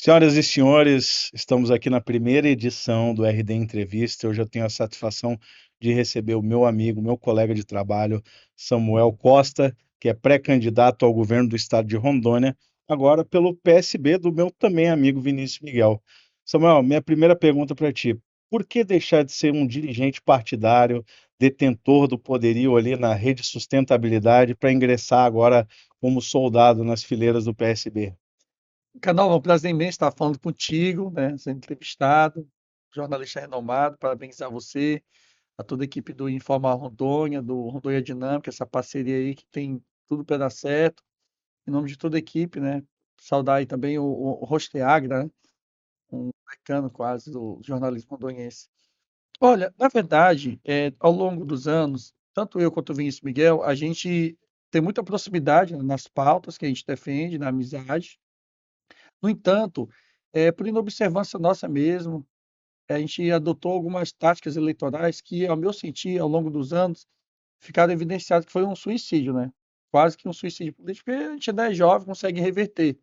Senhoras e senhores, estamos aqui na primeira edição do RD Entrevista. Eu já tenho a satisfação de receber o meu amigo, meu colega de trabalho, Samuel Costa, que é pré-candidato ao governo do estado de Rondônia, agora pelo PSB do meu também amigo Vinícius Miguel. Samuel, minha primeira pergunta para ti: por que deixar de ser um dirigente partidário, detentor do poderio ali na Rede Sustentabilidade, para ingressar agora como soldado nas fileiras do PSB? Canal, é um prazer imenso estar falando contigo, né, sendo entrevistado, jornalista renomado, parabenizar você, a toda a equipe do Informa Rondônia, do Rondônia Dinâmica, essa parceria aí que tem tudo para dar certo. Em nome de toda a equipe, né, saudar aí também o Rosteagra, né, um decano quase do jornalismo rondoniense. Olha, na verdade, ao longo dos anos, tanto eu quanto o Vinícius Miguel, a gente tem muita proximidade, né, nas pautas que a gente defende, na amizade. No entanto, por inobservância nossa mesmo, a gente adotou algumas táticas eleitorais que, ao meu sentir, ao longo dos anos, ficaram evidenciadas que foi um suicídio, né? Quase que um suicídio político, porque a gente ainda é jovem, consegue reverter.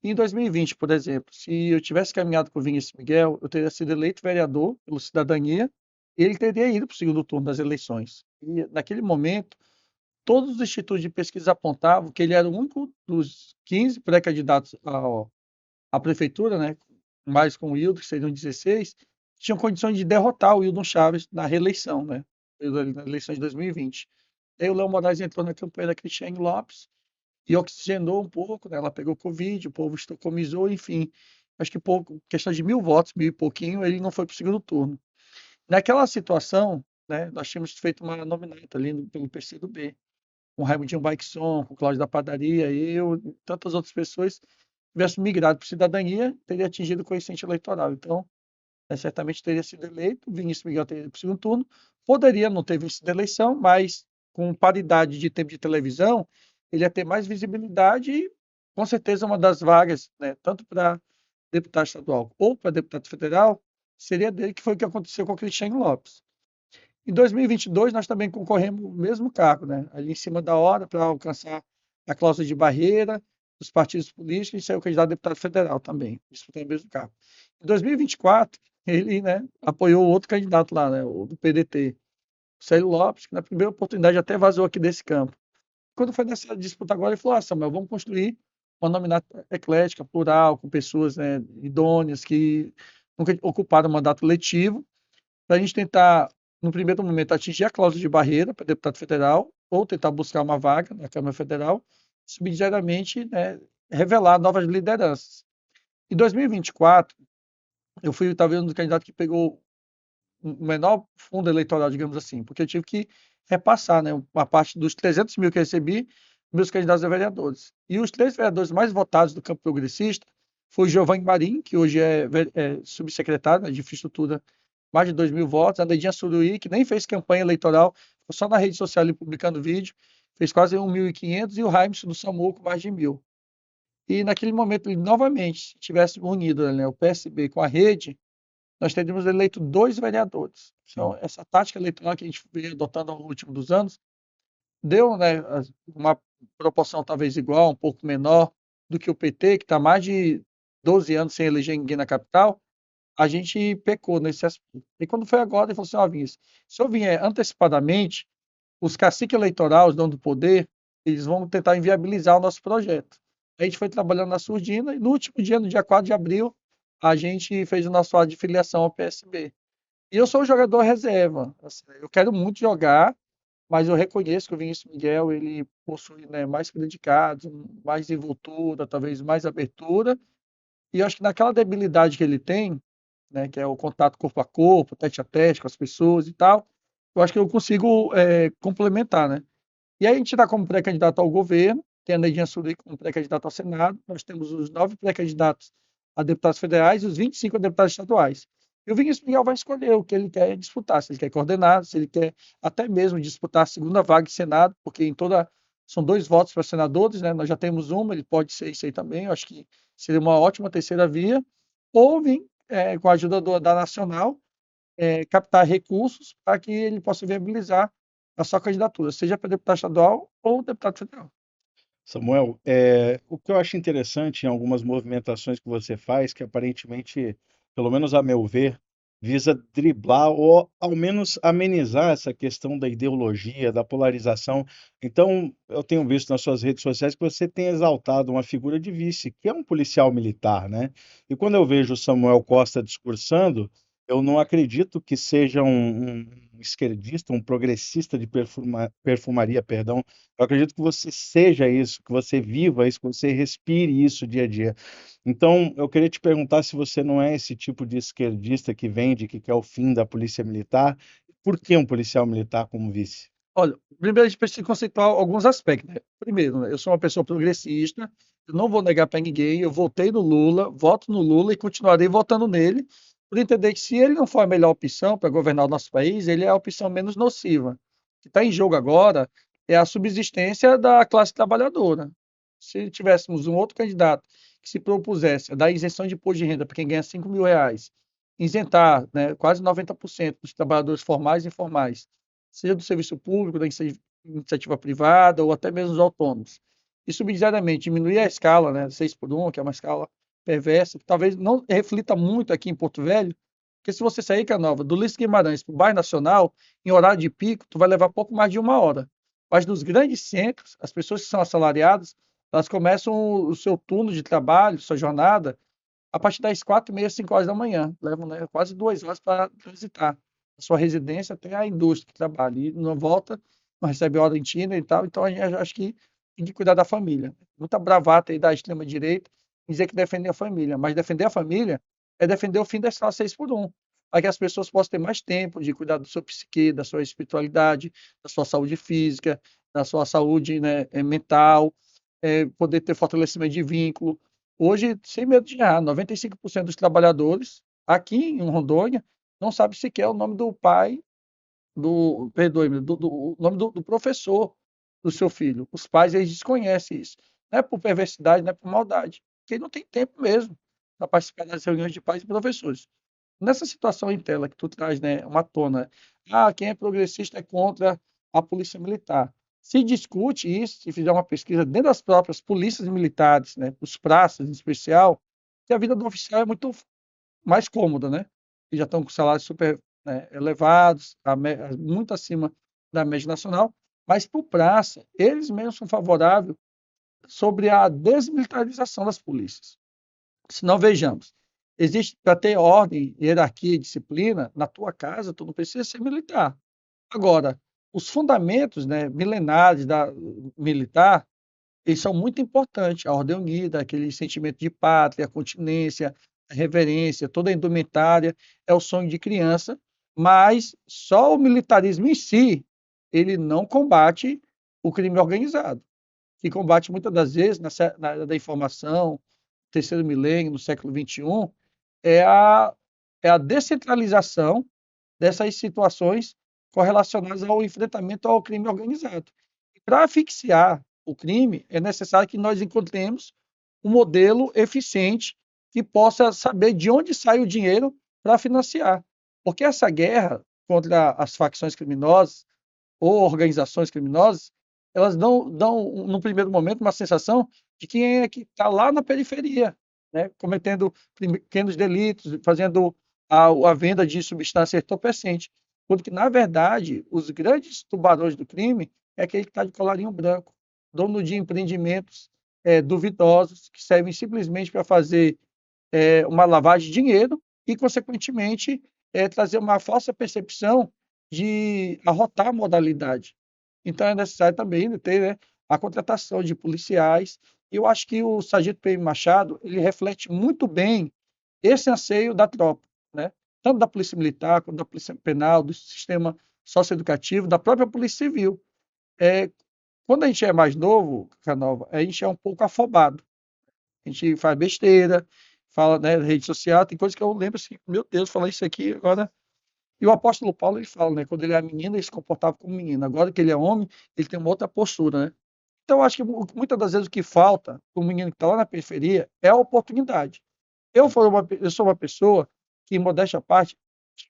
Em 2020, por exemplo, se eu tivesse caminhado com o Vinícius Miguel, eu teria sido eleito vereador pelo Cidadania, e ele teria ido para o segundo turno das eleições. E, naquele momento, todos os institutos de pesquisa apontavam que ele era o único dos 15 pré-candidatos à prefeitura, né, mais com o Wildon, que seriam 16, tinham condições de derrotar o Wildon Chaves na reeleição, né, na eleição de 2020. Aí o Léo Moraes entrou na campanha da Cristiane Lopes e oxigenou um pouco, né, ela pegou Covid, o povo estocomizou, enfim. Acho que pouco, questão de 1.000 votos, 1.000 e pouquinho, ele não foi para o segundo turno. Naquela situação, né, nós tínhamos feito uma nominata ali pelo PCdoB, com Raimundinho Baixon, com Cláudio da Padaria, eu, e tantas outras pessoas, tivesse migrado para cidadania, teria atingido o coeficiente eleitoral. Então, certamente teria sido eleito, Vinícius Miguel teria ido para o segundo turno, poderia não ter vencido a eleição, mas com paridade de tempo de televisão, ele ia ter mais visibilidade e, com certeza, uma das vagas, né, tanto para deputado estadual ou para deputado federal, seria dele, que foi o que aconteceu com o Cristiano Lopes. Em 2022, nós também concorremos no mesmo cargo, né? Ali em cima da hora, para alcançar a cláusula de barreira dos partidos políticos, e saiu candidato a deputado federal também, disputando o mesmo cargo. Em 2024, ele, né, apoiou outro candidato lá, né, o do PDT, Célio Lopes, que na primeira oportunidade até vazou aqui desse campo. Quando foi nessa disputa agora, ele falou: Samuel, vamos construir uma nominata eclética, plural, com pessoas, né, idôneas, que nunca ocuparam mandato letivo, para a gente tentar, no primeiro momento, atingir a cláusula de barreira para deputado federal, ou tentar buscar uma vaga na Câmara Federal, subsidiariamente, né, revelar novas lideranças. Em 2024, eu fui talvez um dos candidatos que pegou o menor fundo eleitoral, digamos assim, porque eu tive que repassar, né, uma parte dos 300 mil que eu recebi, meus candidatos a vereadores. E os três vereadores mais votados do campo progressista foi o Giovanni Marim, que hoje é subsecretário, né, de infraestrutura, mais de 2.000 votos, a Neidinha Suruí, que nem fez campanha eleitoral, ficou só na rede social ali publicando vídeo, fez quase 1.500, e o Raimson do SAMU com mais de 1.000. E naquele momento, novamente, se tivesse unido, né, o PSB com a rede, nós teríamos eleito 2 vereadores. Sim. Então, essa tática eleitoral que a gente vem adotando ao longo dos anos deu, né, uma proporção talvez igual, um pouco menor do que o PT, que está mais de 12 anos sem eleger ninguém na capital. A gente pecou nesse aspecto. E quando foi agora, ele falou assim: ó, Vinícius, se eu vier antecipadamente, os caciques eleitorais, os donos do poder, eles vão tentar inviabilizar o nosso projeto. A gente foi trabalhando na surdina e no último dia, no dia 4 de abril, a gente fez o nosso ato de filiação ao PSB. E eu sou um jogador reserva. Assim, eu quero muito jogar, mas eu reconheço que o Vinícius Miguel ele possui, né, mais predicados, mais desenvoltura, talvez mais abertura. E eu acho que naquela debilidade que ele tem, né, que é o contato corpo a corpo, tete a tete com as pessoas e tal, eu acho que eu consigo complementar, né? E aí a gente está como pré-candidato ao governo, tem a Neidinha Suruí como pré-candidata ao Senado, nós temos os 9 pré-candidatos a deputados federais e os 25 a deputados estaduais. E o Vinícius Miguel vai escolher o que ele quer disputar, se ele quer coordenar, se ele quer até mesmo disputar a segunda vaga em Senado, porque em toda são 2 votos para senadores, né? Nós já temos uma, ele pode ser isso aí também, eu acho que seria uma ótima terceira via, ou vir com a ajuda da Nacional, captar recursos para que ele possa viabilizar a sua candidatura, seja para deputado estadual ou deputado federal. Samuel, o que eu acho interessante em algumas movimentações que você faz, que aparentemente, pelo menos a meu ver, visa driblar ou ao menos amenizar essa questão da ideologia, da polarização. Então, eu tenho visto nas suas redes sociais que você tem exaltado uma figura de vice, que é um policial militar, né? E quando eu vejo o Samuel Costa discursando, eu não acredito que seja um esquerdista, um progressista de perfumaria, perdão. Eu acredito que você seja isso, que você viva isso, que você respire isso dia a dia. Então, eu queria te perguntar se você não é esse tipo de esquerdista que vende, que quer o fim da polícia militar. Por que um policial militar como vice? Olha, primeiro a gente precisa conceituar alguns aspectos, né? Primeiro, né, eu sou uma pessoa progressista, eu não vou negar para ninguém, eu votei no Lula, voto no Lula e continuarei votando nele, por entender que se ele não for a melhor opção para governar o nosso país, ele é a opção menos nociva. O que está em jogo agora é a subsistência da classe trabalhadora. Se tivéssemos um outro candidato que se propusesse a dar isenção de imposto de renda para quem ganha R$ 5.000, isentar, né, quase 90% dos trabalhadores formais e informais, seja do serviço público, da iniciativa privada ou até mesmo os autônomos. E subsidiariamente diminuir a escala, né, 6 por 1, que é uma escala perversa, que talvez não reflita muito aqui em Porto Velho, porque se você sair, Canova, do Ulisses Guimarães para o bairro Nacional, em horário de pico, tu vai levar pouco mais de 1 hora. Mas nos grandes centros, as pessoas que são assalariadas, elas começam o seu turno de trabalho, sua jornada, a partir das 4h30, 5 horas da manhã. Levam, né, quase 2 horas para transitar a sua residência até a indústria que trabalha. E não volta, não recebe ordem tina e tal. Então, a gente acho que tem que cuidar da família. Muita bravata aí da extrema-direita dizer que defender a família. Mas defender a família é defender o fim da escala 6 por 1. Para que as pessoas possam ter mais tempo de cuidar do seu psique, da sua espiritualidade, da sua saúde física, da sua saúde, né, mental, poder ter fortalecimento de vínculo. Hoje, sem medo de errar, 95% dos trabalhadores aqui em Rondônia não sabe sequer o nome do pai, perdoe-me, o nome do professor do seu filho. Os pais, eles desconhecem isso. Não é por perversidade, não é por maldade, porque não tem tempo mesmo para participar das reuniões de pais e professores. Nessa situação em tela que tu traz, né, uma tona, quem é progressista é contra a polícia militar. Se discute isso, se fizer uma pesquisa dentro das próprias polícias militares, né, os praças em especial, que a vida do oficial é muito mais cômoda, né? E já estão com salários super, né, elevados, muito acima da média nacional, mas para o praça, eles mesmos são favoráveis sobre a desmilitarização das polícias. Se não, vejamos, existe para ter ordem, hierarquia e disciplina, na tua casa, tu não precisa ser militar. Agora, os fundamentos, né, milenares da militar, eles são muito importantes. A ordem unida, aquele sentimento de pátria, a continência, a reverência, toda a indumentária, é o sonho de criança, mas só o militarismo em si, ele não combate o crime organizado, que combate muitas das vezes na área da informação, terceiro milênio, no século XXI, é a, é a descentralização dessas situações correlacionadas ao enfrentamento ao crime organizado. Para asfixiar o crime, é necessário que nós encontremos um modelo eficiente que possa saber de onde sai o dinheiro para financiar. Porque essa guerra contra as facções criminosas ou organizações criminosas, elas dão no primeiro momento, uma sensação de quem é que está lá na periferia, né, cometendo pequenos delitos, fazendo a venda de substância entorpecente. Quando que, na verdade, os grandes tubarões do crime é aquele que está de colarinho branco, dono de empreendimentos duvidosos, que servem simplesmente para fazer uma lavagem de dinheiro e, consequentemente, trazer uma falsa percepção de arrotar a modalidade. Então, é necessário também ter, né, a contratação de policiais. E eu acho que o Sargento PM Machado ele reflete muito bem esse anseio da tropa, né? Tanto da Polícia Militar, quanto da Polícia Penal, do sistema socioeducativo, da própria Polícia Civil. É, quando a gente é mais novo, Canova, a gente é um pouco afobado. A gente faz besteira, fala, né, rede social, tem coisas que eu lembro assim, meu Deus, falar isso aqui agora. E o apóstolo Paulo, ele fala, né, quando ele era menino, ele se comportava como menino. Agora que ele é homem, ele tem uma outra postura, né? Então, eu acho que muitas das vezes o que falta para o menino que está lá na periferia é a oportunidade. Eu sou uma pessoa que, em modéstia à parte,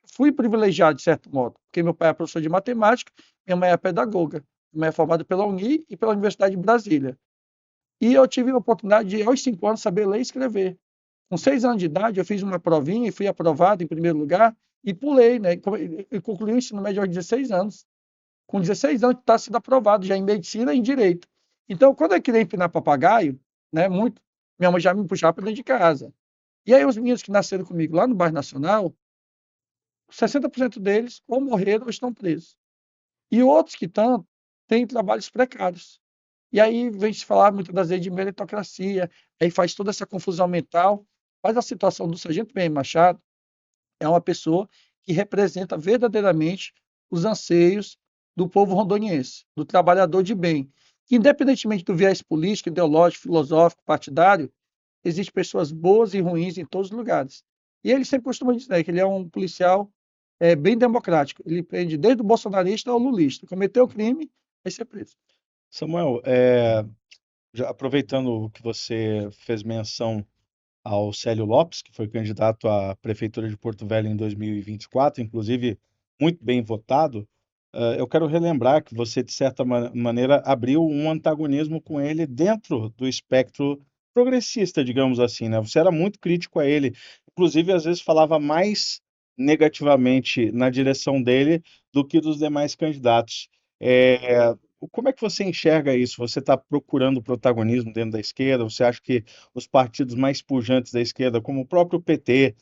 fui privilegiado de certo modo, porque meu pai é professor de matemática, minha mãe é pedagoga, minha mãe é formada pela Uni e pela Universidade de Brasília. E eu tive a oportunidade de, aos 5 anos, saber ler e escrever. Com 6 anos de idade, eu fiz uma provinha e fui aprovado em primeiro lugar e pulei, né? E concluí o ensino médio aos 16 anos. Com 16 anos, está sendo aprovado já em medicina e em direito. Então, quando eu queria empinar papagaio, né, muito, minha mãe já me puxava para dentro de casa. E aí, os meninos que nasceram comigo lá no Bairro Nacional, 60% deles ou morreram ou estão presos. E outros que estão têm trabalhos precários. E aí vem se falar muitas das vezes de meritocracia, aí faz toda essa confusão mental. Mas a situação do Sargento Ben Machado é uma pessoa que representa verdadeiramente os anseios do povo rondoniense, do trabalhador de bem. Que, independentemente do viés político, ideológico, filosófico, partidário, existem pessoas boas e ruins em todos os lugares. E ele sempre costuma dizer que ele é um policial bem democrático. Ele prende desde o bolsonarista ao lulista. Cometeu crime, vai ser preso. Samuel, já aproveitando que você fez menção ao Célio Lopes, que foi candidato à Prefeitura de Porto Velho em 2024, inclusive muito bem votado, eu quero relembrar que você, de certa maneira, abriu um antagonismo com ele dentro do espectro progressista, digamos assim, né? Você era muito crítico a ele, inclusive às vezes falava mais negativamente na direção dele do que dos demais candidatos. Como é que você enxerga isso? Você está procurando protagonismo dentro da esquerda? Você acha que os partidos mais pujantes da esquerda, como o próprio PT,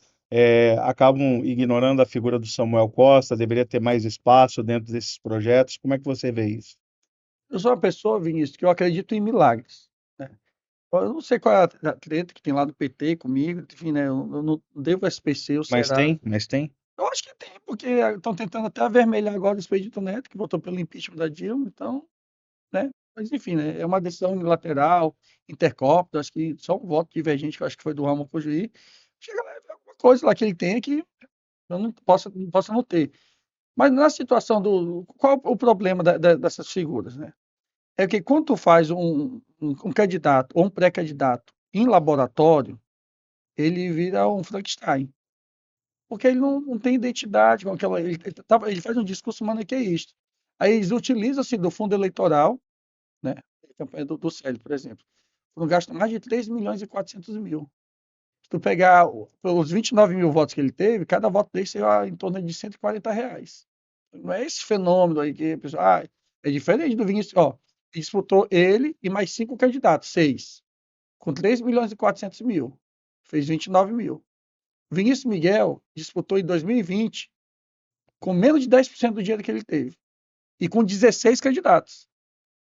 acabam ignorando a figura do Samuel Costa, deveria ter mais espaço dentro desses projetos? Como é que você vê isso? Eu sou uma pessoa, Vinícius, que eu acredito em milagres. Né? Eu não sei qual é a treta que tem lá do PT comigo, enfim, né? Eu não devo SPC, ou Mas será? tem, mas tem. Eu acho que tem, porque estão tentando até avermelhar agora o Expedito Neto, que votou pelo impeachment da Dilma, então, né? Mas enfim, né? É uma decisão unilateral, intercorpo, acho que só um voto divergente, que eu acho que foi do Ramon Cojuí. Chega lá, é alguma coisa lá que ele tem que eu não posso não ter. Mas na situação do. Qual o problema dessas figuras, né? É que quando tu faz um candidato ou um pré-candidato em laboratório, ele vira um Frankenstein. Porque ele não tem identidade com aquela. Ele faz um discurso maniqueísta. Aí eles utilizam-se do fundo eleitoral, né? A campanha do Célio, por exemplo. Foram gastos mais de 3 milhões e 400 mil. Se tu pegar os 29 mil votos que ele teve, cada voto dele seria em torno de R$ 140. Não é esse fenômeno aí que a pessoa. É diferente do Vinícius. Ó, disputou ele e mais 5 candidatos, 6, com 3 milhões e 400 mil. Fez 29 mil. Vinícius Miguel disputou em 2020 com menos de 10% do dinheiro que ele teve. E com 16 candidatos.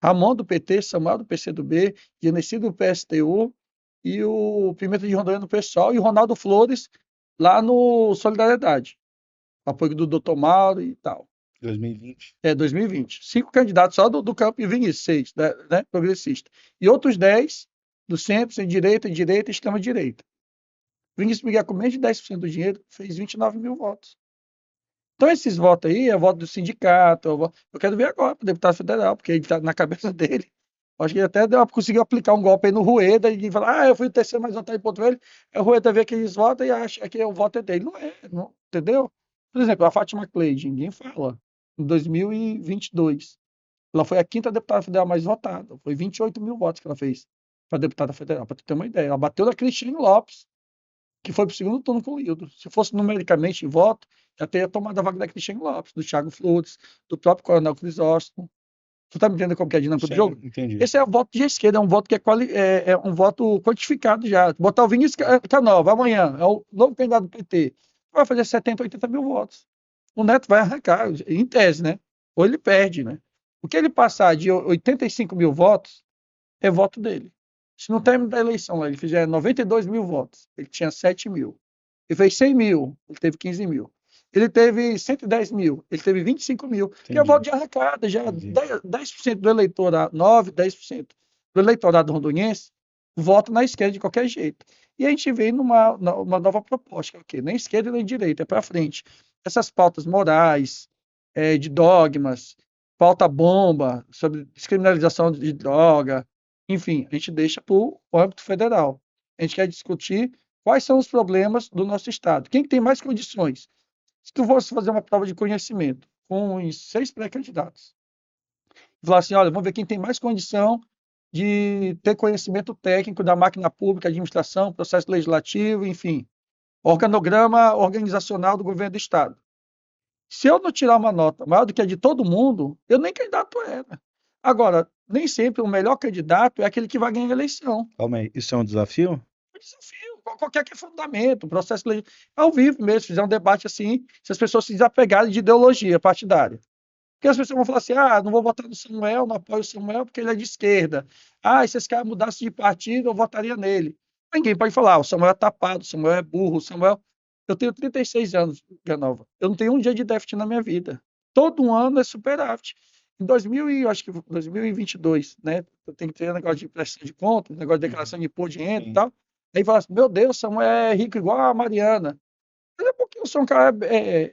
Ramon do PT, Samuel do PCdoB, Genesi do PSTU e o Pimenta de Rondônia do PSOL e o Ronaldo Flores lá no Solidariedade. Apoio do Dr. Mauro e tal. 2020. 2020. 5 candidatos só do campo e Vinícius, 6, né, progressista. E outros 10 do centro, sem-direita, direita e extrema-direita. Vinícius Miguel, com menos de 10% do dinheiro, fez 29 mil votos. Então, esses votos aí é voto do sindicato. Eu quero ver agora para o deputado federal, porque ele está na cabeça dele. Acho que ele até conseguiu aplicar um golpe aí no Rueda e falar: eu fui o terceiro mais votado em Porto Velho. Aí o Rueda vê que eles votam e acha que o voto é dele. Não é, não, entendeu? Por exemplo, a Fátima Cleide, ninguém fala. Em 2022, ela foi a quinta deputada federal mais votada. Foi 28 mil votos que ela fez para deputada federal, para ter uma ideia. Ela bateu na Cristiane Lopes, que foi para o segundo turno com o Hildo. Se fosse numericamente em voto, já teria tomado a vaga da Cristiane Lopes, do Thiago Flores, do próprio Coronel Crisóstomo. Tu está me entendendo como que é a dinâmica do Sim, jogo? entendi. Esse é o voto de esquerda, é um voto que é um voto quantificado já. Botar o Vinícius Canova amanhã, é o novo candidato do PT, vai fazer 70, 80 mil votos. O Neto vai arrancar, em tese, né? Ou ele perde, né? O que ele passar de 85 mil votos é voto dele. Se no término da eleição lá, ele fizer 92 mil votos, ele tinha 7 mil. Ele fez 100 mil, ele teve 15 mil. Ele teve 110 mil, ele teve 25 mil, que é voto Entendi, de arrancada, já entendi. 10% do eleitorado, 9, 10% do eleitorado rondoniense vota na esquerda de qualquer jeito. E a gente vem uma nova proposta, que é o quê? Nem esquerda nem direita, é para frente. Essas pautas morais, de dogmas, pauta bomba sobre descriminalização de droga, enfim, a gente deixa para o âmbito federal. A gente quer discutir quais são os problemas do nosso Estado. Quem tem mais condições? Se tu fosse fazer uma prova de conhecimento com os 6 pré-candidatos, falar assim, olha, vamos ver quem tem mais condição de ter conhecimento técnico da máquina pública, administração, processo legislativo, enfim, organograma organizacional do governo do Estado. Se eu não tirar uma nota maior do que a de todo mundo, eu nem candidato era. Agora, nem sempre o melhor candidato é aquele que vai ganhar a eleição. Calma aí, isso é um desafio? É um desafio, qualquer que é fundamento, processo legislativo, ao vivo mesmo, fizer um debate assim, se as pessoas se desapegarem de ideologia partidária. Porque as pessoas vão falar assim: ah, não vou votar no Samuel, não apoio o Samuel porque ele é de esquerda. Ah, e se esse cara mudasse de partido, eu votaria nele. Ninguém pode falar: o Samuel é tapado, o Samuel é burro, o Samuel. Eu tenho 36 anos, Ganova. Eu não tenho um dia de déficit na minha vida. Todo ano é superávit. Em 2000 e, acho que 2022, né? Eu tenho que ter um negócio de prestação de conta, um negócio de declaração de imposto de renda e Sim. tal. Aí fala assim: meu Deus, Samuel é rico igual a Mariana. Mas é porque eu sou um cara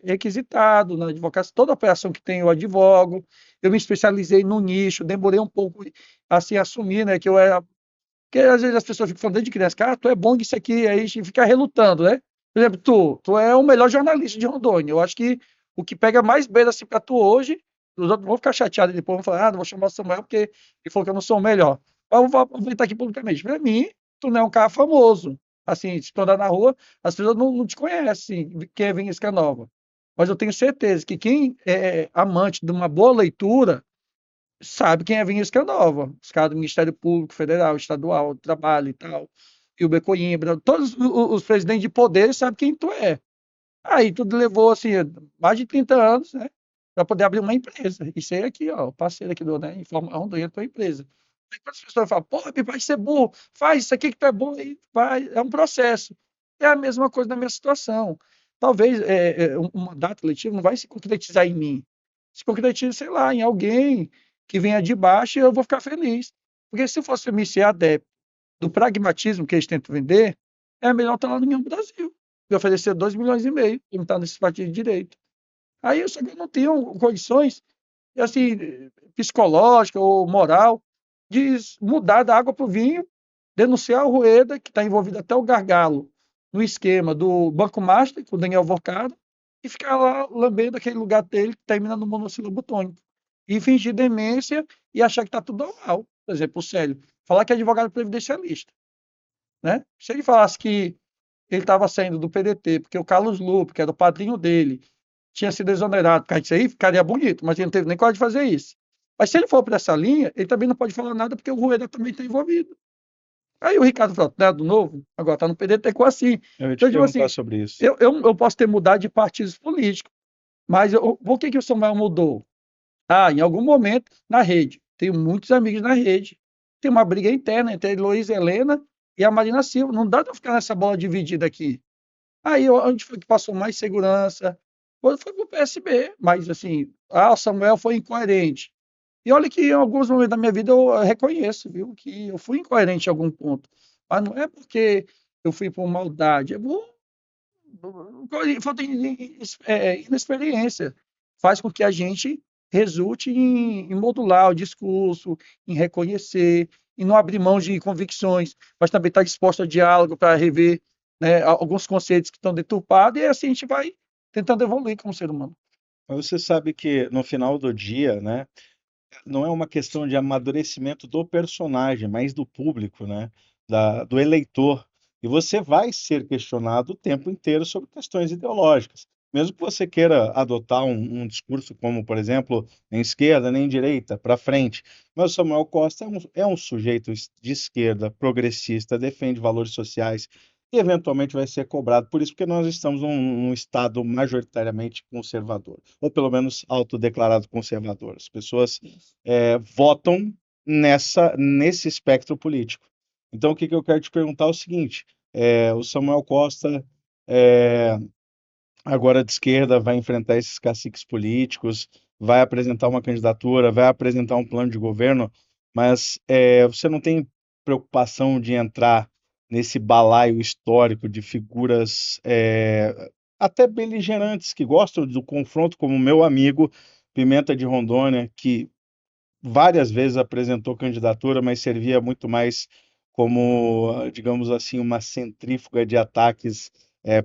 requisitado na advocacia, toda operação que tem eu advogo, eu me especializei no nicho, demorei um pouco assim a assumir, né, que eu era, porque às vezes as pessoas ficam falando desde criança, cara, tu é bom nisso aqui, aí a gente fica relutando, né? Por exemplo, tu é o melhor jornalista de Rondônia, eu acho que o que pega mais beira assim para tu hoje, os outros vão ficar chateados depois, vão falar, ah, não vou chamar o Samuel porque ele falou que eu não sou o melhor. Mas eu vou aproveitar aqui publicamente, para mim, tu não é um cara famoso, assim, se tu andar na rua, as pessoas não te conhecem, quem é Vinícius Canova. Mas eu tenho certeza que quem é amante de uma boa leitura sabe quem é Vinícius Canova. Os caras do Ministério Público Federal, Estadual, do Trabalho e tal, e o Becoimbra, todos os presidentes de poderes sabem quem tu é. Aí tudo levou, assim, mais de 30 anos, né, para poder abrir uma empresa. E ser aqui, ó, o parceiro aqui do, né, Informa Rondônia, tua empresa. Aí quando as pessoas falam, pô, vai ser burro, faz isso aqui que tu é bom, aí vai, é um processo. É a mesma coisa na minha situação. Talvez um mandato eletivo não vai se concretizar em mim. Se concretiza, sei lá, em alguém que venha de baixo e eu vou ficar feliz. Porque se fosse para mim ser adepto do pragmatismo que eles tentam vender, é melhor estar lá no União Brasil e oferecer 2,5 milhões e não estar nesse partido de direito. Aí eu só que eu não tenho condições, assim, psicológica ou moral, de mudar da água para o vinho, denunciar o Rueda, que está envolvido até o gargalo no esquema do Banco Master, com o Daniel Vorcado, e ficar lá lambendo aquele lugar dele que termina no monossílabo tônico. E fingir demência e achar que está tudo normal. Por exemplo, o Célio, falar que é advogado previdencialista. Né? Se ele falasse que ele estava saindo do PDT, porque o Carlos Lupe, que era o padrinho dele, tinha sido exonerado por causa disso aí, ficaria bonito, mas ele não teve nem coragem de fazer isso. Mas se ele for por essa linha, ele também não pode falar nada, porque o Rueda também está envolvido. Aí o Ricardo falou, né, do novo, agora está no PDT com assim. Eu ia te Então, tipo perguntar assim, sobre isso. eu posso ter mudado de partidos políticos, mas por que o Samuel mudou? Ah, em algum momento, na rede. Tenho muitos amigos na rede. Tem uma briga interna entre a Heloísa Helena e a Marina Silva. Não dá para ficar nessa bola dividida aqui. Aí, onde foi que passou mais segurança? Foi para o PSB. Mas, assim, o Samuel foi incoerente. E olha que em alguns momentos da minha vida eu reconheço, viu, que eu fui incoerente em algum ponto. Mas não é porque eu fui por maldade, é falta inexperiência. Faz com que a gente resulte em modular o discurso, em reconhecer, em não abrir mão de convicções, mas também estar disposto ao diálogo para rever, né, alguns conceitos que estão deturpados, e assim a gente vai tentando evoluir como ser humano. Mas você sabe que no final do dia, né, não é uma questão de amadurecimento do personagem, mas do público, né, do eleitor. E você vai ser questionado o tempo inteiro sobre questões ideológicas. Mesmo que você queira adotar um discurso como, por exemplo, nem esquerda, nem direita, para frente. Mas o Samuel Costa é um sujeito de esquerda, progressista, defende valores sociais e eventualmente vai ser cobrado por isso, porque nós estamos num estado majoritariamente conservador, ou pelo menos autodeclarado conservador. As pessoas votam nesse espectro político. Então, o que eu quero te perguntar é o seguinte: o Samuel Costa, é, agora de esquerda, vai enfrentar esses caciques políticos, vai apresentar uma candidatura, vai apresentar um plano de governo, mas você não tem preocupação de entrar nesse balaio histórico de figuras até beligerantes que gostam do confronto, como o meu amigo Pimenta de Rondônia, que várias vezes apresentou candidatura, mas servia muito mais como, digamos assim, uma centrífuga de ataques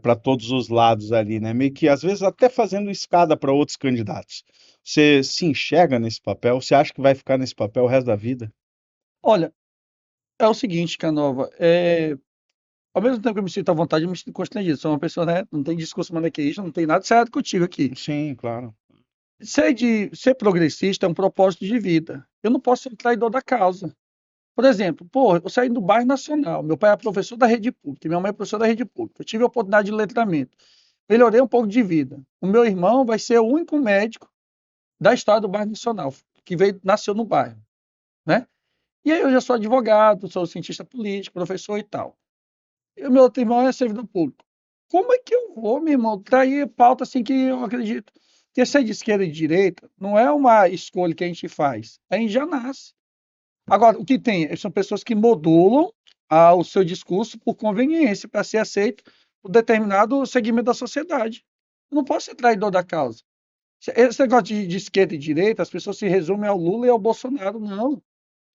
para todos os lados ali, né? Meio que às vezes até fazendo escada para outros candidatos. Você se enxerga nesse papel? Você acha que vai ficar nesse papel o resto da vida? Olha, É o seguinte, Canova, ao mesmo tempo que eu me sinto à vontade, eu me sinto constrangido. Sou uma pessoa, né? Não tem discurso maniqueísta, não tem nada certo contigo aqui. Sim, claro. Ser progressista é um propósito de vida. Eu não posso ser um traidor da causa. Por exemplo, pô, eu saí do bairro Nacional. Meu pai é professor da rede pública, minha mãe é professora da rede pública. Eu tive a oportunidade de letramento. Melhorei um pouco de vida. O meu irmão vai ser o único médico da história do bairro Nacional, que nasceu no bairro, né? E aí eu já sou advogado, sou cientista político, professor e tal. E o meu outro irmão é servidor público. Como é que eu vou, meu irmão, trair pauta assim que eu acredito? Porque ser de esquerda e de direita não é uma escolha que a gente faz, a gente já nasce. Agora, o que tem são pessoas que modulam o seu discurso por conveniência, para ser aceito por determinado segmento da sociedade. Eu não posso ser traidor da causa. Esse negócio de esquerda e direita, as pessoas se resumem ao Lula e ao Bolsonaro. Não.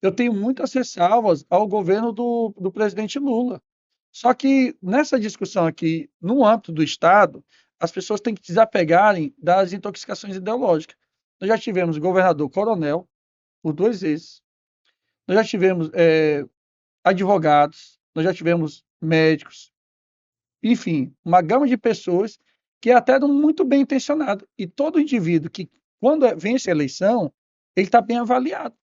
Eu tenho muitas ressalvas ao governo do presidente Lula. Só que nessa discussão aqui, no âmbito do Estado, as pessoas têm que desapegarem das intoxicações ideológicas. Nós já tivemos governador coronel por 2 vezes, nós já tivemos advogados, nós já tivemos médicos, enfim, uma gama de pessoas que até eram muito bem intencionadas. E todo indivíduo que, quando vence a eleição, ele está bem avaliado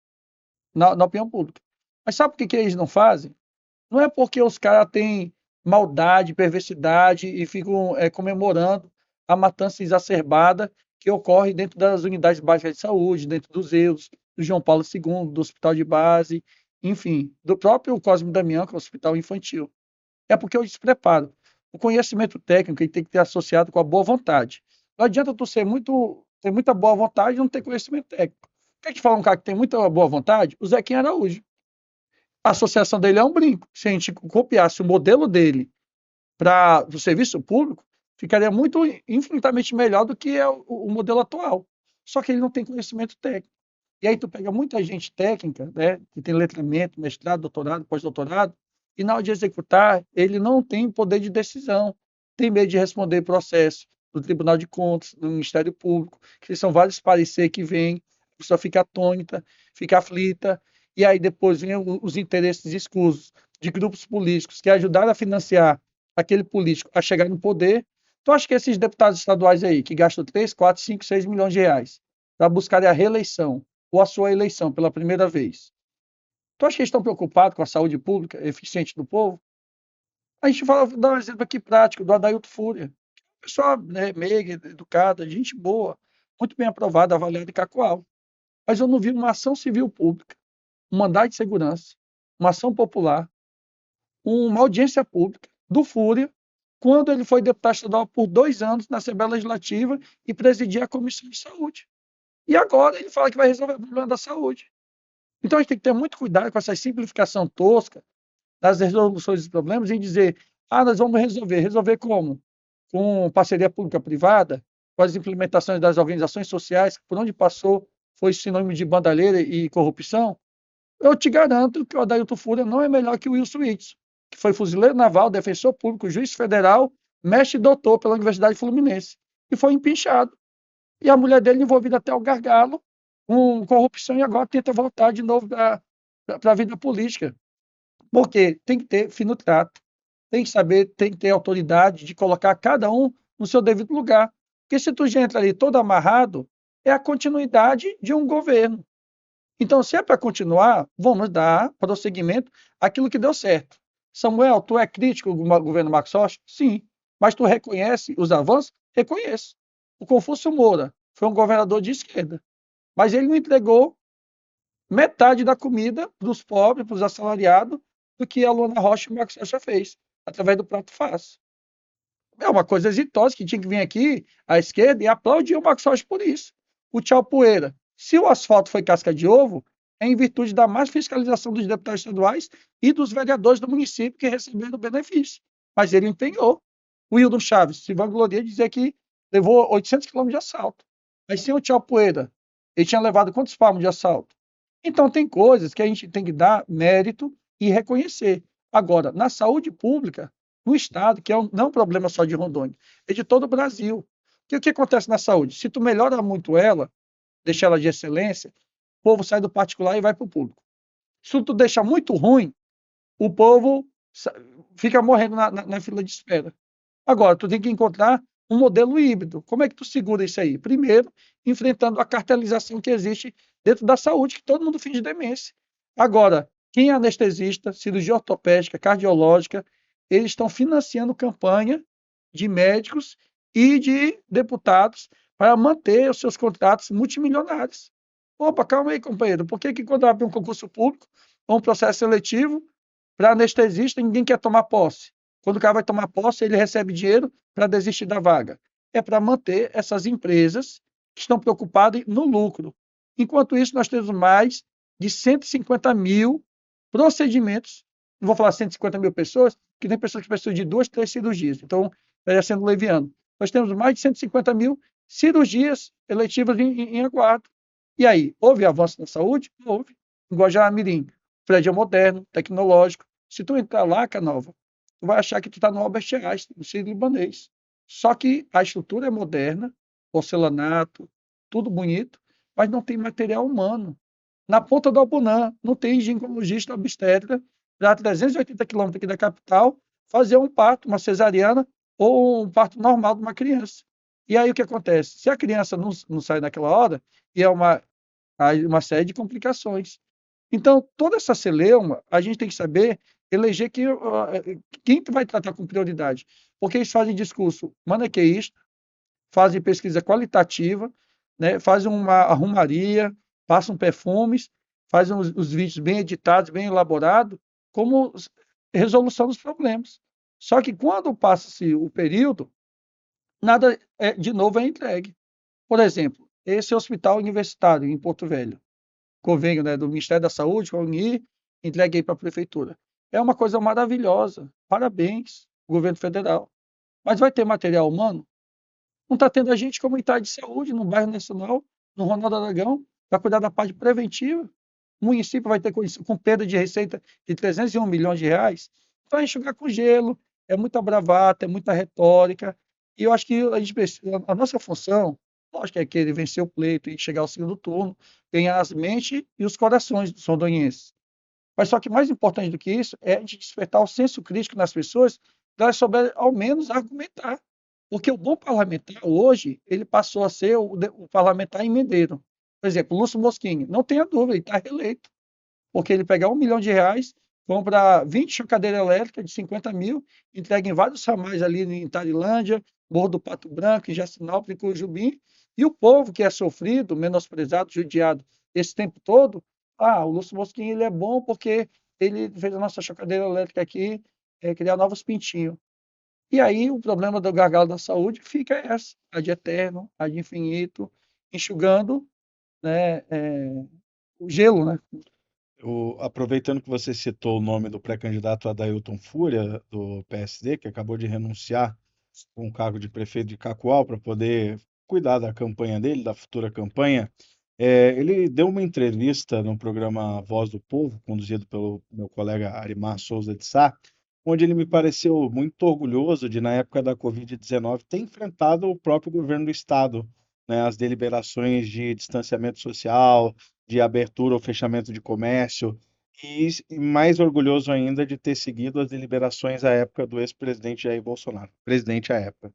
na opinião pública. Mas sabe por que eles não fazem? Não é porque os caras têm maldade, perversidade e ficam comemorando a matança exacerbada que ocorre dentro das unidades básicas de saúde, dentro dos EUS, do João Paulo II, do hospital de base, enfim, do próprio Cosme Damião, que é o hospital infantil. É porque é o despreparo. O conhecimento técnico ele tem que ter associado com a boa vontade. Não adianta tu ter muita boa vontade e não ter conhecimento técnico. Quer te falar um cara que tem muita boa vontade? O Zequinha Araújo. A associação dele é um brinco. Se a gente copiasse o modelo dele para o serviço público, ficaria muito infinitamente melhor do que é o modelo atual. Só que ele não tem conhecimento técnico. E aí tu pega muita gente técnica, né, que tem letramento, mestrado, doutorado, pós-doutorado, e na hora de executar, ele não tem poder de decisão, tem medo de responder processo do Tribunal de Contas, do Ministério Público, que são vários pareceres que vêm, a pessoa fica atônita, fica aflita, e aí depois vem os interesses escusos de grupos políticos que ajudaram a financiar aquele político a chegar no poder. Tu acha que esses deputados estaduais aí, que gastam 3, 4, 5, 6 milhões de reais para buscarem a reeleição, ou a sua eleição pela primeira vez. Tu acha que eles estão preocupados com a saúde pública eficiente do povo? A gente fala, dá um exemplo aqui prático do Adailto Fúria. Pessoa, né, meiga, educada, gente boa, muito bem aprovada, avaliada em Cacoal. Mas eu não vi uma ação civil pública, um mandado de segurança, uma ação popular, uma audiência pública do Fúria, quando ele foi deputado estadual por 2 anos na Assembleia Legislativa e presidia a Comissão de Saúde. E agora ele fala que vai resolver o problema da saúde. Então a gente tem que ter muito cuidado com essa simplificação tosca das resoluções dos problemas e dizer, nós vamos resolver. Resolver como? Com parceria pública-privada, com as implementações das organizações sociais, que por onde passou foi sinônimo de bandalheira e corrupção. Eu te garanto que o Adailto Fúria não é melhor que o Wilson Witzel, que foi fuzileiro naval, defensor público, juiz federal, mestre e doutor pela Universidade Fluminense, e foi empinchado. E a mulher dele envolvida até o gargalo com corrupção e agora tenta voltar de novo para a vida política. Porque tem que ter fino trato, tem que saber, tem que ter autoridade de colocar cada um no seu devido lugar. Porque se tu já entra ali todo amarrado, é a continuidade de um governo. Então, se é para continuar, vamos dar prosseguimento àquilo que deu certo. Samuel, tu é crítico do governo Marcos Rocha? Sim. Mas tu reconhece os avanços? Reconheço. O Confúcio Moura foi um governador de esquerda, mas ele não entregou metade da comida para os pobres, para os assalariados, do que a Luana Rocha e o Marcos Rocha fez, através do prato fácil. É uma coisa exitosa que tinha que vir aqui à esquerda e aplaudir o Marcos Rocha por isso. O tchau poeira. Se o asfalto foi casca de ovo, é em virtude da má fiscalização dos deputados estaduais e dos vereadores do município que receberam o benefício. Mas ele empenhou. O Hildon Chaves se vangloria de dizer que levou 800 quilômetros de assalto. Mas sem o tchau poeira, ele tinha levado quantos palmos de assalto? Então, tem coisas que a gente tem que dar mérito e reconhecer. Agora, na saúde pública, no Estado, que não é um problema só de Rondônia, é de todo o Brasil. O que acontece na saúde? Se tu melhora muito ela, deixa ela de excelência, o povo sai do particular e vai para o público. Se tu deixa muito ruim, o povo fica morrendo na fila de espera. Agora, tu tem que encontrar um modelo híbrido. Como é que tu segura isso aí? Primeiro, enfrentando a cartelização que existe dentro da saúde, que todo mundo finge demência. Agora, quem é anestesista, cirurgia ortopédica, cardiológica, eles estão financiando campanha de médicos e de deputados para manter os seus contratos multimilionários. Opa, calma aí, companheiro. Por que, que quando abre um concurso público ou um processo seletivo para anestesista, ninguém quer tomar posse? Quando o cara vai tomar posse, ele recebe dinheiro para desistir da vaga. É para manter essas empresas que estão preocupadas no lucro. Enquanto isso, nós temos mais de 150 mil procedimentos. Não vou falar 150 mil pessoas, que tem pessoas que precisam de 2, 3 cirurgias. Então, estaria sendo leviano. Nós temos mais de 150 mil cirurgias eletivas em aguardo. E aí, houve avanço na saúde? Houve. Em Guajara-Mirim, prédio moderno, tecnológico. Se tu entrar lá, Canova, tu vai achar que tu está no Albert Einstein, no Sírio-Libanês. Só que a estrutura é moderna, porcelanato, tudo bonito, mas não tem material humano. Na ponta do Abunã, não tem ginecologista obstetra para 380 quilômetros aqui da capital fazer um parto, uma cesariana ou um parto normal de uma criança. E aí o que acontece? Se a criança não sai naquela hora, e é uma série de complicações. Então, toda essa celeuma, a gente tem que saber eleger quem que vai tratar com prioridade. Porque eles fazem discurso maniqueísta, fazem pesquisa qualitativa, né, fazem uma arrumaria, passam perfumes, fazem os vídeos bem editados, bem elaborados, como resolução dos problemas. Só que quando passa-se o período, nada de novo é entregue. Por exemplo, esse hospital universitário em Porto Velho, convênio, né, do Ministério da Saúde, com a Uni, entregue aí para a prefeitura. É uma coisa maravilhosa. Parabéns, governo federal. Mas vai ter material humano? Não está tendo agente comunitário de saúde no bairro Nacional, no Ronaldo Aragão, para cuidar da parte preventiva. O município vai ter com perda de receita de 301 milhões de reais. Vai enxugar com gelo, é muita bravata, é muita retórica. E eu acho que a nossa função, lógico, é querer vencer o pleito e chegar ao segundo turno, ganhar as mentes e os corações dos rondonienses. Mas só que mais importante do que isso é de despertar o senso crítico nas pessoas, para elas souberem ao menos argumentar. Porque o bom parlamentar hoje, ele passou a ser o parlamentar emendeiro. Por exemplo, o Lúcio Moschini, não tenha dúvida, ele está reeleito. Porque ele pega R$ 1 milhão, compra 20 chocadeiras elétricas de 50 mil, entrega em vários ramais ali em Tarilândia, Morro do Pato Branco, em Jacinópolis, em Cujubim, e o povo que é sofrido, menosprezado, judiado esse tempo todo, o Lúcio Moschini ele é bom porque ele fez a nossa chocadeira elétrica aqui, criar novos pintinhos. E aí o problema do gargalo da saúde fica essa, a de eterno, a de infinito, enxugando, né, o gelo, né? Aproveitando que você citou o nome do pré-candidato Adailton Fúria, do PSD, que acabou de renunciar com o cargo de prefeito de Cacoal para poder cuidar da campanha dele, da futura campanha, ele deu uma entrevista no programa Voz do Povo, conduzido pelo meu colega Arimar Souza de Sá, onde ele me pareceu muito orgulhoso de, na época da Covid-19, ter enfrentado o próprio governo do estado, né, as deliberações de distanciamento social, de abertura ou fechamento de comércio, e mais orgulhoso ainda de ter seguido as deliberações à época do ex-presidente Jair Bolsonaro, presidente à época.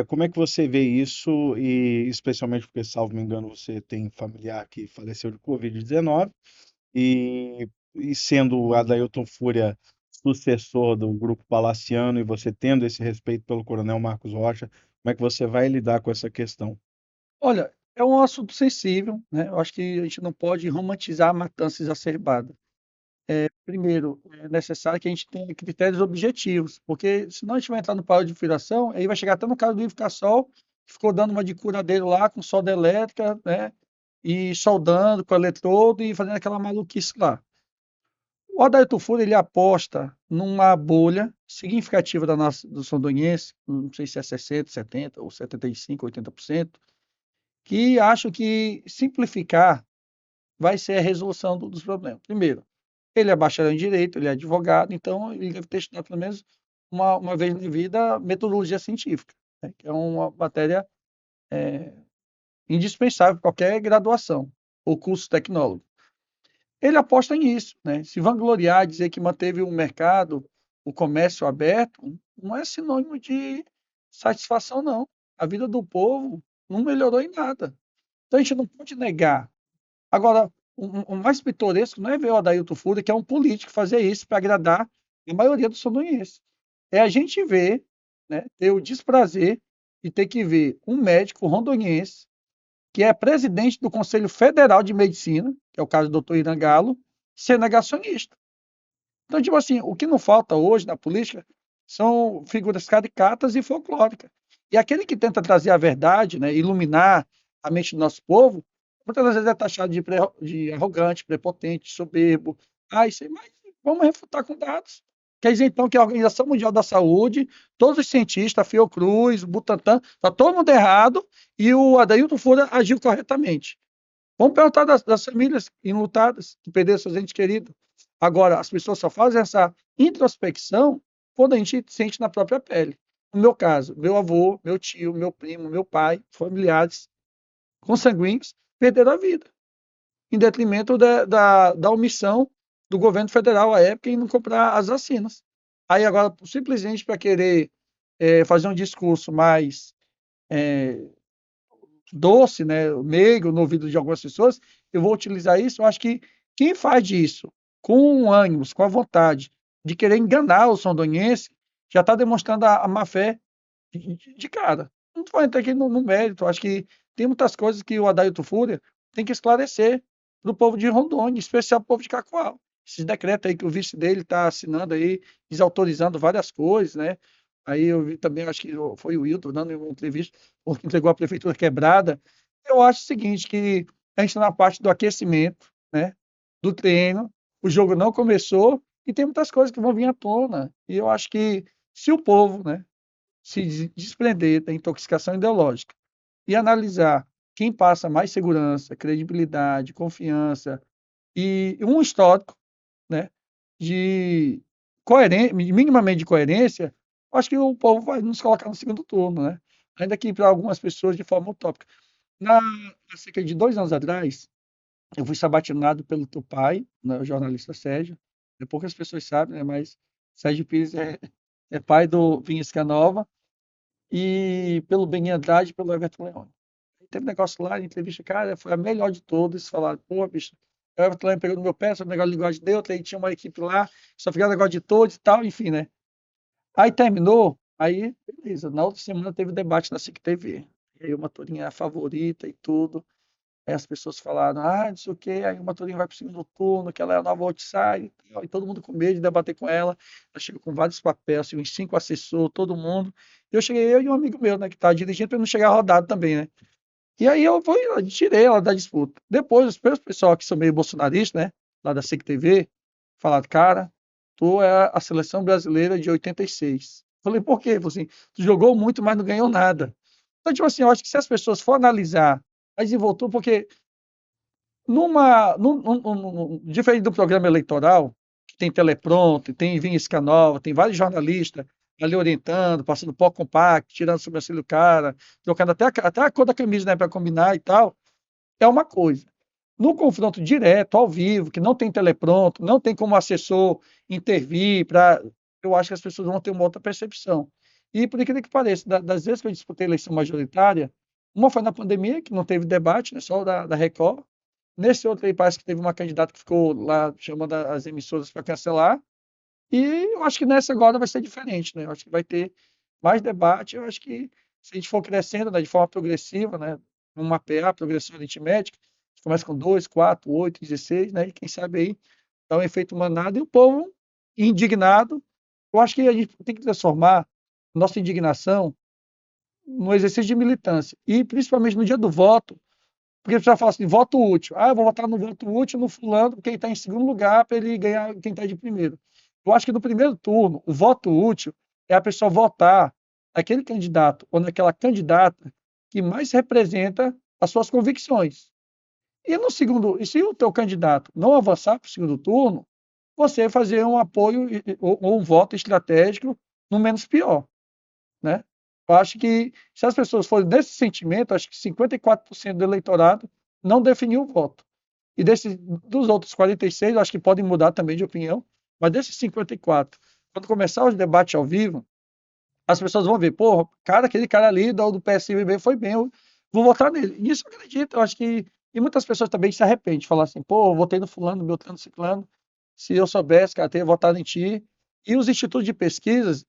Como é que você vê isso, e especialmente porque, salvo me engano, você tem familiar que faleceu de Covid-19, e sendo o Adailton Fúria sucessor do grupo palaciano e você tendo esse respeito pelo Coronel Marcos Rocha, como é que você vai lidar com essa questão? Olha, é um assunto sensível, né? Eu acho que a gente não pode romantizar a matança exacerbada. Primeiro, é necessário que a gente tenha critérios objetivos, porque senão a gente vai entrar no paro de furação, aí vai chegar até no caso do Ivo Cassol, que ficou dando uma de curadeiro lá com solda elétrica, né? E soldando com eletrodo e fazendo aquela maluquice lá. O Adair Tufur, ele aposta numa bolha significativa do Sondoniense, não sei se é 60, 70 ou 75, 80%, que acham que simplificar vai ser a resolução dos problemas. Primeiro, ele é bacharel em direito, ele é advogado, então ele deve ter estudado pelo menos uma vez na vida metodologia científica, né, que é uma matéria indispensável para qualquer graduação ou curso tecnólogo. ele aposta nisso, né? Se vangloriar, dizer que manteve o mercado, o comércio aberto, não é sinônimo de satisfação, não. A vida do povo não melhorou em nada. Então a gente não pode negar. Agora, o mais pitoresco não é ver o Adailto Fuder, que é um político, fazer isso para agradar a maioria dos sondonienses. É a gente ver, né, ter o desprazer de ter que ver um médico rondoniense, que é presidente do Conselho Federal de Medicina, que é o caso do Dr. Irã Galo, ser negacionista. Então, tipo assim, o que não falta hoje na política são figuras caricatas e folclóricas. E aquele que tenta trazer a verdade, né, iluminar a mente do nosso povo, muitas vezes é taxado de arrogante, prepotente, soberbo. Ah, isso aí, mas vamos refutar com dados. Quer dizer, então, que a Organização Mundial da Saúde, todos os cientistas, a Fiocruz, o Butantan, está todo mundo errado e o Adailto Fura agiu corretamente. Vamos perguntar das famílias enlutadas, que perderam seus entes queridos. Agora, as pessoas só fazem essa introspecção quando a gente sente na própria pele. No meu caso, meu avô, meu tio, meu primo, meu pai, familiares consanguíneos perderam a vida, em detrimento da omissão do governo federal à época em não comprar as vacinas. Aí agora, simplesmente para querer fazer um discurso mais doce, né, meigo no ouvido de algumas pessoas, eu vou utilizar isso. Eu acho que quem faz isso com ânimos, com a vontade de querer enganar o sondoniense, já está demonstrando a má fé de cara. Não vou entrar aqui no mérito, acho que tem muitas coisas que o Adailto Fúria tem que esclarecer para o povo de Rondônia, em especial para o povo de Cacoal. Esses decretos aí que o vice dele está assinando aí, desautorizando várias coisas, né? Aí eu vi também, acho que foi o Wilton dando uma entrevista, porque entregou a prefeitura quebrada. Eu acho o seguinte, que a gente está na parte do aquecimento, né? Do treino, o jogo não começou e tem muitas coisas que vão vir à tona. E eu acho que se o povo, né, se desprender da intoxicação ideológica e analisar quem passa mais segurança, credibilidade, confiança e um histórico, né, de minimamente de coerência, acho que o povo vai nos colocar no segundo turno, né? Ainda que para algumas pessoas de forma utópica. Na, há cerca de 2 anos atrás, eu fui sabatinado pelo teu pai, né, o jornalista Sérgio. Poucas pessoas sabem, né, mas Sérgio Pires é pai do Vinhas Canova e pelo Beninha Andrade e pelo Everton Leone. Teve um negócio lá, entrevista, cara, foi a melhor de todas. Falaram, pô, bicho, o Everton Leone pegou no meu pé, só um negócio de linguagem neutra, aí tinha uma equipe lá, só ficava negócio de todos e tal, enfim, né? Aí terminou, aí, beleza. Na outra semana teve debate na SIC TV. E aí uma turminha favorita e tudo. Aí as pessoas falaram, ah, não sei o quê, aí uma turminha vai pro segundo turno, que ela é a nova outsider e tal, e todo mundo com medo de debater com ela. Ela chegou com vários papéis, assim, uns 5 assessores, todo mundo. E eu cheguei, eu e um amigo meu, né, que tá dirigindo, para não chegar rodado também, né? E aí eu fui, eu tirei ela da disputa. Depois, os meus pessoal que são meio bolsonaristas, né, lá da SIC TV, falaram, cara, tu é a seleção brasileira de 86. Falei, por quê? Falei assim, tu jogou muito, mas não ganhou nada. Então, tipo assim, eu acho que se as pessoas for analisar a desenvoltura, porque diferente do programa eleitoral, que tem teleprompter, tem Vinha Scanova, tem vários jornalistas ali orientando, passando pó compacto, tirando a sobrancelha do cara, trocando até a cor da camisa, né, para combinar e tal, é uma coisa. No confronto direto, ao vivo, que não tem teleprompter, não tem como o assessor intervir, eu acho que as pessoas vão ter uma outra percepção. E por incrível que pareça, das vezes que eu disputei a eleição majoritária, uma foi na pandemia, que não teve debate, né, só da Record. Nesse outro aí parece que teve uma candidata que ficou lá chamando as emissoras para cancelar. E eu acho que nessa agora vai ser diferente, né? Eu acho que vai ter mais debate. Eu acho que se a gente for crescendo, né, de forma progressiva, né, um mapear a progressão aritmética, a gente começa com 2, 4, 8, 16, né? E quem sabe aí dá um efeito manada e o povo indignado. Eu acho que a gente tem que transformar nossa indignação no exercício de militância. E principalmente no dia do voto, porque a pessoa fala assim, voto útil. Ah, eu vou votar no voto útil no fulano, porque ele está em segundo lugar para ele ganhar quem está de primeiro. Eu acho que no primeiro turno, o voto útil é a pessoa votar naquele candidato ou naquela candidata que mais representa as suas convicções. E no segundo, e se o teu candidato não avançar para o segundo turno, você fazer um apoio ou um voto estratégico no menos pior, né? Eu acho que se as pessoas forem desse sentimento, acho que 54% do eleitorado não definiu o voto. E dos outros 46, eu acho que podem mudar também de opinião, mas desses 54, quando começar os debates ao vivo, as pessoas vão ver, pô, cara, aquele cara ali do PSDB foi bem, eu vou votar nele. E isso eu acredito, eu acho que. E muitas pessoas também se arrependem, falam assim, pô, eu votei no fulano, no Beltrano, no ciclano, se eu soubesse, cara, teria votado em ti. E os institutos de pesquisas,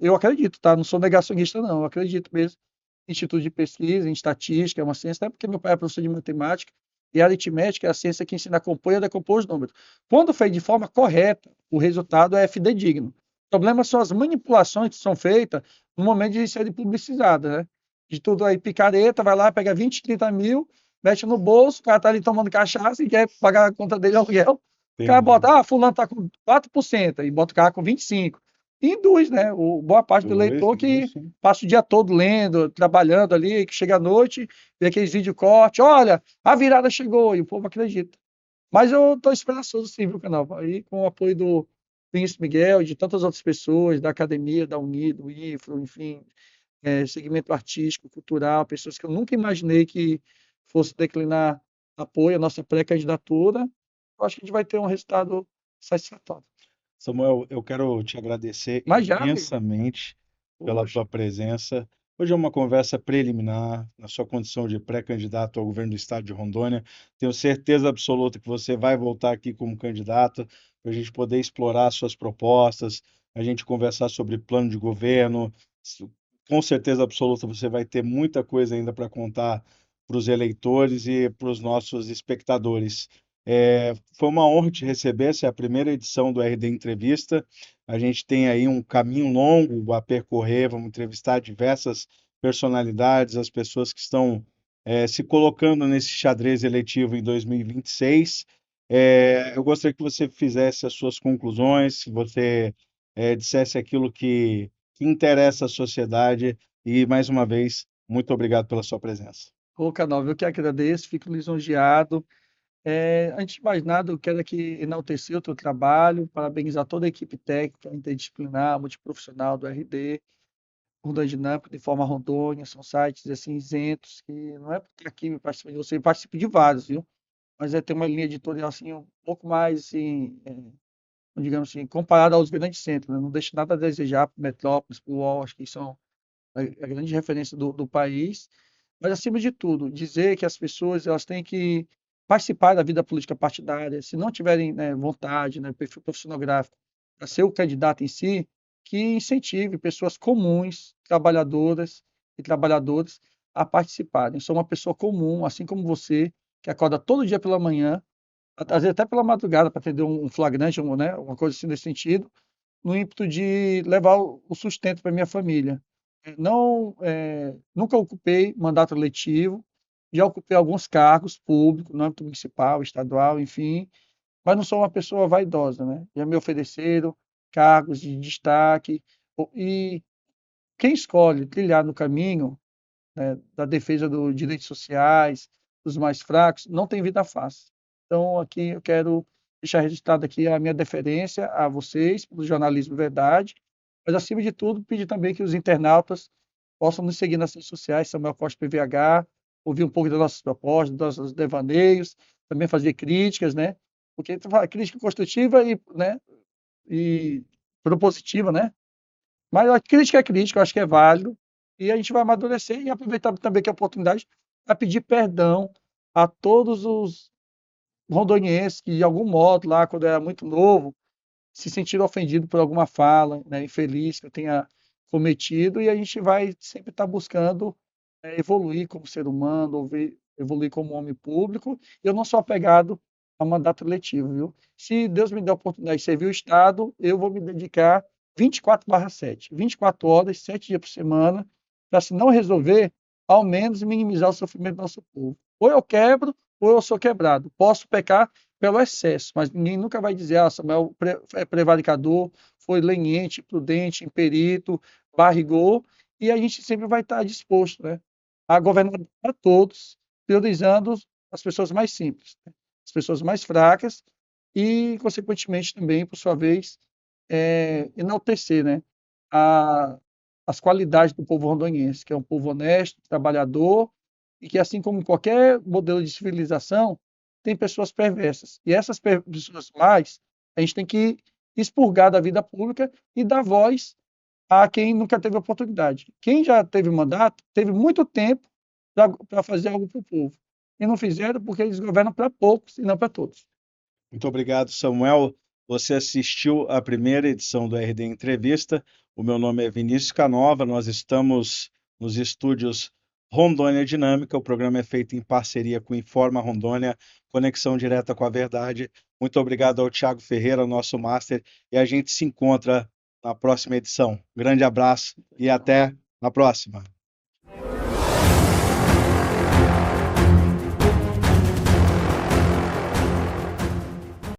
eu acredito, tá? Não sou negacionista, não, eu acredito mesmo. Instituto de pesquisa, em estatística, é uma ciência, até porque meu pai é professor de matemática, e a aritmética é a ciência que ensina a compor e a decompor os números. Quando feito de forma correta, o resultado é fidedigno. O problema são as manipulações que são feitas no momento de serem publicizadas, né? De tudo aí, picareta, vai lá, pega 20, 30 mil, mete no bolso, o cara tá ali tomando cachaça e quer pagar a conta dele aluguel. O cara Entendi. bota, fulano tá com 4%, e bota o cara com 25%. E induz, né? Boa parte do Dois, eleitor dois, que sim. passa o dia todo lendo, trabalhando ali, que chega à noite, vê aqueles vídeo corte, olha, a virada chegou, e o povo acredita. Mas eu estou esperançoso sim, viu, canal? Aí com o apoio do Príncipe Miguel e de tantas outras pessoas, da academia, da Unido, do IFRO, enfim, segmento artístico, cultural, pessoas que eu nunca imaginei que fosse declinar apoio à nossa pré-candidatura, eu acho que a gente vai ter um resultado satisfatório. Samuel, eu quero te agradecer Mas já, amigo, imensamente pela poxa, tua presença. Hoje é uma conversa preliminar, na sua condição de pré-candidato ao governo do estado de Rondônia. Tenho certeza absoluta que você vai voltar aqui como candidato para a gente poder explorar suas propostas, a gente conversar sobre plano de governo. Com certeza absoluta você vai ter muita coisa ainda para contar para os eleitores e para os nossos espectadores. Foi uma honra te receber. Essa é a primeira edição do RD Entrevista. A gente tem aí um caminho longo a percorrer. Vamos entrevistar diversas personalidades, as pessoas que estão se colocando nesse xadrez eletivo em 2026. Eu gostaria que você fizesse as suas conclusões, que você dissesse aquilo que interessa à sociedade. E, mais uma vez, muito obrigado pela sua presença. ô canal, eu que agradeço, fico lisonjeado. Antes de mais nada, eu quero aqui enaltecer o teu trabalho, parabenizar toda a equipe técnica, interdisciplinar, multiprofissional do RD, Rondônia Dinâmica, de forma Rondônia, são sites assim isentos, que não é porque aqui me participa de você, eu participo de vários, viu? Mas ter uma linha editorial assim um pouco mais assim, digamos assim, comparada aos grandes centros, né? Não deixa nada a desejar para Metrópolis, para o UOL, acho que são a grande referência do país. Mas, acima de tudo, dizer que as pessoas elas têm que participar da vida política partidária, se não tiverem, né, vontade, né, perfil profissional gráfico, para ser o candidato em si, que incentive pessoas comuns, trabalhadoras e trabalhadores a participarem. Eu sou uma pessoa comum, assim como você, que acorda todo dia pela manhã, às vezes até pela madrugada, para atender um flagrante, né, uma coisa assim nesse sentido, no ímpeto de levar o sustento para minha família. Não, nunca ocupei mandato eletivo, já ocupei alguns cargos públicos, no âmbito municipal, estadual, enfim, mas não sou uma pessoa vaidosa, né? Já me ofereceram cargos de destaque, e quem escolhe trilhar no caminho, né, da defesa dos direitos sociais, dos mais fracos, não tem vida fácil. Então, aqui eu quero deixar registrado aqui a minha deferência a vocês, pelo jornalismo verdade, mas, acima de tudo, pedir também que os internautas possam nos seguir nas redes sociais, Samuel Costa PVH, ouvir um pouco das nossas propostas, dos nossos devaneios, também fazer críticas, né? Porque crítica construtiva e propositiva, né? Mas a crítica é crítica, eu acho que é válido, e a gente vai amadurecer e aproveitar também que é a oportunidade para pedir perdão a todos os rondonienses que, de algum modo, lá quando eu era muito novo, se sentiram ofendidos por alguma fala, né, infeliz que eu tenha cometido, e a gente vai sempre estar buscando evoluir como ser humano, evoluir como homem público. Eu não sou apegado a mandato eletivo, viu? Se Deus me der a oportunidade de servir o Estado, eu vou me dedicar 24/7, 24 horas, 7 dias por semana, para, se não resolver, ao menos minimizar o sofrimento do nosso povo. Ou eu quebro, ou eu sou quebrado. Posso pecar pelo excesso, mas ninguém nunca vai dizer, Samuel é prevaricador, foi leniente, prudente, imperito, barrigou, e a gente sempre vai estar disposto, né, a governar a todos, priorizando as pessoas mais simples, né, as pessoas mais fracas e, consequentemente, também, por sua vez, enaltecer, né, a, as qualidades do povo rondoniense, que é um povo honesto, trabalhador, e que, assim como qualquer modelo de civilização, tem pessoas perversas. E essas pessoas mais, a gente tem que expurgar da vida pública e dar voz a quem nunca teve oportunidade. Quem já teve mandato, teve muito tempo para fazer algo para o povo. E não fizeram porque eles governam para poucos e não para todos. Muito obrigado, Samuel. Você assistiu à primeira edição do RD Entrevista. O meu nome é Vinícius Canova. Nós estamos nos estúdios Rondônia Dinâmica. O programa é feito em parceria com Informa Rondônia, conexão direta com a verdade. Muito obrigado ao Thiago Ferreira, nosso master, e a gente se encontra na próxima edição. Grande abraço e até na próxima.